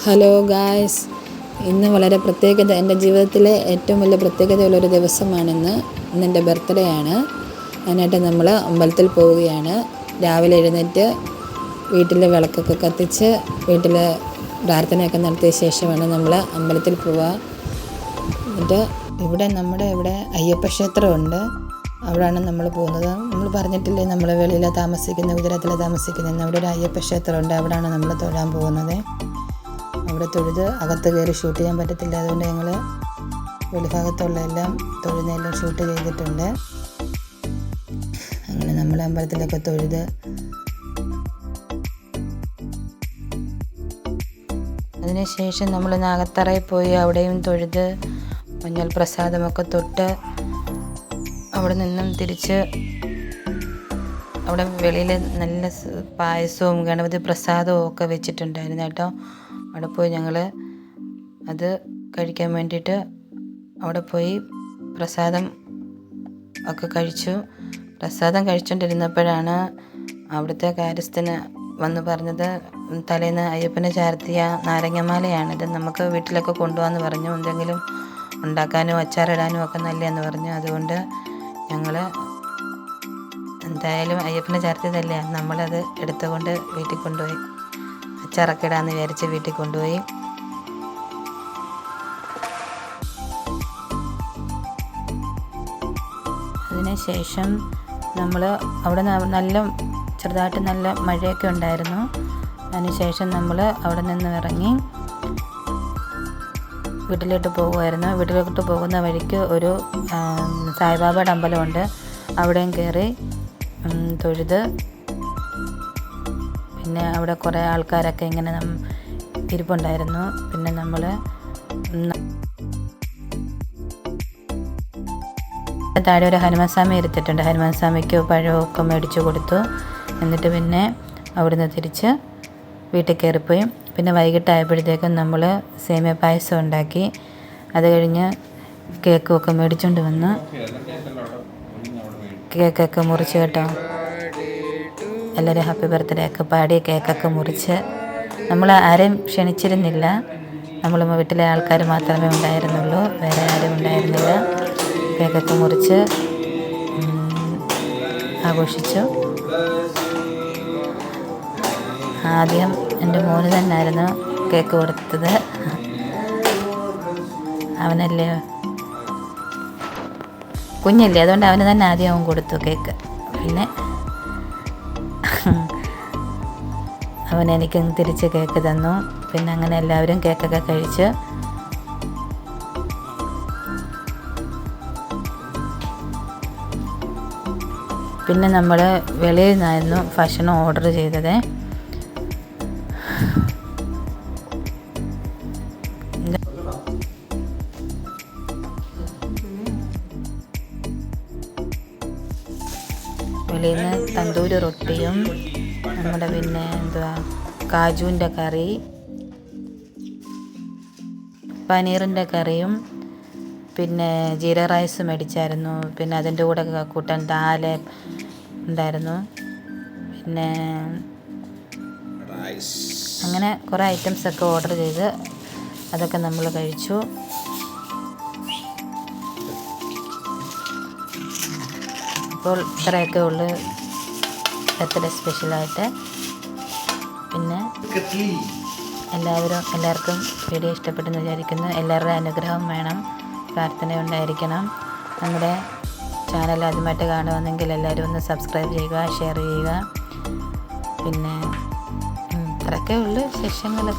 Hello guys, ഇന്ന് വളരെ പ്രത്യേകത, എൻ്റെ ജീവിതത്തിലെ ഏറ്റവും വലിയ പ്രത്യേകതയുള്ളൊരു ദിവസമാണിന്ന്. ഇന്നെൻ്റെ ബർത്ത്ഡേ ആണ്. അതിനായിട്ട് നമ്മൾ അമ്പലത്തിൽ പോവുകയാണ്. രാവിലെ എഴുന്നേറ്റ് വീട്ടിൽ വിളക്കൊക്കെ കത്തിച്ച് വീട്ടിൽ പ്രാർത്ഥനയൊക്കെ നടത്തിയ ശേഷമാണ് നമ്മൾ അമ്പലത്തിൽ പോവുക. എന്നിട്ട് നമ്മുടെ ഇവിടെ അയ്യപ്പ ക്ഷേത്രമുണ്ട്. അവിടെയാണ് നമ്മൾ പോകുന്നത്. നമ്മൾ പറഞ്ഞിട്ടില്ലേ, നമ്മൾ വെളിയിലാണ് താമസിക്കുന്നത്, ഗുജറാത്തിലാണ് താമസിക്കുന്നത്. അവിടെ ഒരു അയ്യപ്പ ക്ഷേത്രമുണ്ട്. അവിടെയാണ് നമ്മൾ തൊഴാൻ പോകുന്നത്. അവിടെ തൊഴുത് അകത്ത് കയറി ഷൂട്ട് ചെയ്യാൻ പറ്റത്തില്ല. അതുകൊണ്ട് ഞങ്ങൾ വെളിഭാഗത്തുള്ള എല്ലാം തൊഴുന്നെല്ലാം ഷൂട്ട് ചെയ്തിട്ടുണ്ട്. അങ്ങനെ നമ്മൾ അമ്പലത്തിലൊക്കെ തൊഴുത് അതിനുശേഷം നമ്മൾ നാഗത്തറയിൽ പോയി അവിടെയും തൊഴുത് മഞ്ഞൾ പ്രസാദമൊക്കെ തൊട്ട് അവിടെ നിന്നും തിരിച്ച് അവിടെ വെളിയിൽ നല്ല പായസവും ഗണപതി പ്രസാദവും ഒക്കെ വെച്ചിട്ടുണ്ടായിരുന്നു കേട്ടോ. അവിടെ പോയി ഞങ്ങൾ അത് കഴിക്കാൻ വേണ്ടിയിട്ട് അവിടെ പോയി പ്രസാദം ഒക്കെ കഴിച്ചു. പ്രസാദം കഴിച്ചുകൊണ്ടിരുന്നപ്പോഴാണ് അവിടുത്തെ കാര്യസ്ഥന് വന്ന് പറഞ്ഞത്, തലേന്ന് അയ്യപ്പന് ചാർത്തിയ നാരങ്ങമാലയാണിത്, നമുക്ക് വീട്ടിലൊക്കെ കൊണ്ടുപോകാമെന്ന് പറഞ്ഞു. എന്തെങ്കിലും ഉണ്ടാക്കാനോ അച്ചാറിടാനും ഒക്കെ നല്ലതെന്ന് പറഞ്ഞു. അതുകൊണ്ട് ഞങ്ങൾ എന്തായാലും അയ്യപ്പന് ചാർത്തിയതല്ലേ, നമ്മളത് എടുത്തുകൊണ്ട് വീട്ടിൽ കൊണ്ടുപോയി അച്ചാറൊക്കെ ഇടാമെന്ന് വിചാരിച്ച് വീട്ടിൽ കൊണ്ടുപോയി. അതിനുശേഷം നമ്മൾ അവിടെ നല്ല ചെറുതായിട്ട് നല്ല മഴയൊക്കെ ഉണ്ടായിരുന്നു. അതിനുശേഷം നമ്മൾ അവിടെ നിന്ന് ഇറങ്ങി വീട്ടിലോട്ട് പോകുമായിരുന്നു. വീട്ടിലോട്ട് പോകുന്ന വഴിക്ക് ഒരു സായിബാബയുടെ അമ്പലമുണ്ട്. അവിടെയും കയറി തൊഴുത് പിന്നെ അവിടെ കുറേ ആൾക്കാരൊക്കെ ഇങ്ങനെ ഇരിപ്പുണ്ടായിരുന്നു. പിന്നെ നമ്മൾ താഴെ ഒരു ഹനുമാൻ സ്വാമി ഇരുത്തിയിട്ടുണ്ട്. ഹനുമാൻ സ്വാമിക്ക് പഴമൊക്കെ മേടിച്ചു കൊടുത്തു. എന്നിട്ട് പിന്നെ അവിടുന്ന് തിരിച്ച് വീട്ടിൽ കയറിപ്പോയി. പിന്നെ വൈകിട്ടായപ്പോഴത്തേക്കും നമ്മൾ സേമിയ പായസം ഉണ്ടാക്കി. അത് കഴിഞ്ഞ് കേക്കൊക്കെ മേടിച്ചുകൊണ്ട് വന്ന് കേക്കൊക്കെ മുറിച്ച് കേട്ടോ. എല്ലാവരും ഹാപ്പി ബർത്ത്ഡേ ഒക്കെ പാടി കേക്കൊക്കെ മുറിച്ച്. നമ്മൾ ആരെയും ക്ഷണിച്ചിരുന്നില്ല. നമ്മൾ വീട്ടിലെ ആൾക്കാർ മാത്രമേ ഉണ്ടായിരുന്നുള്ളൂ, വേറെ ആരും ഉണ്ടായിരുന്നില്ല. കേക്കൊക്കെ മുറിച്ച് ആഘോഷിച്ചു. ആദ്യം എൻ്റെ മോന് തന്നെയായിരുന്നു കേക്ക് കൊടുത്തത്. അവനല്ലേ കുഞ്ഞല്ലേ, അതുകൊണ്ട് അവന് തന്നെ ആദ്യം അവൻ കൊടുത്തു കേക്ക്. പിന്നെ അവൻ എനിക്ക് തിരിച്ച് കേക്ക് തന്നു. പിന്നെ അങ്ങനെ എല്ലാവരും കേക്കൊക്കെ കഴിച്ച് പിന്നെ നമ്മൾ വെളിയിൽ നിന്നായിരുന്നു ഭക്ഷണം ഓർഡർ ചെയ്തത്. വെളിയിൽ നിന്ന് തന്തൂരി റൊട്ടിയും നമ്മുടെ പിന്നെ കാജുവിൻ്റെ കറി, പനീറിൻ്റെ കറിയും പിന്നെ ജീര റൈസ് മേടിച്ചായിരുന്നു. പിന്നെ അതിൻ്റെ കൂടെ കൂട്ടാൻ ദാല് ഉണ്ടായിരുന്നു. പിന്നെ അങ്ങനെ കുറേ ഐറ്റംസൊക്കെ ഓർഡർ ചെയ്ത് അതൊക്കെ നമ്മൾ കഴിച്ചു. അപ്പോൾ ഇത്രയൊക്കെ ഉള്ളു ബർത്ത്ഡേ സ്പെഷ്യലായിട്ട്. പിന്നെ എല്ലാവർക്കും വീഡിയോ ഇഷ്ടപ്പെട്ടെന്ന് വിചാരിക്കുന്നു. എല്ലാവരുടെ അനുഗ്രഹം വേണം, പ്രാർത്ഥന ഉണ്ടായിരിക്കണം. നമ്മുടെ ചാനൽ ആദ്യമായിട്ട് കാണുമെന്നെങ്കിൽ എല്ലാവരും ഒന്ന് സബ്സ്ക്രൈബ് ചെയ്യുക, ഷെയർ ചെയ്യുക. പിന്നെ ഇത്രയൊക്കെ ഉള്ളു വിശേഷങ്ങൾ.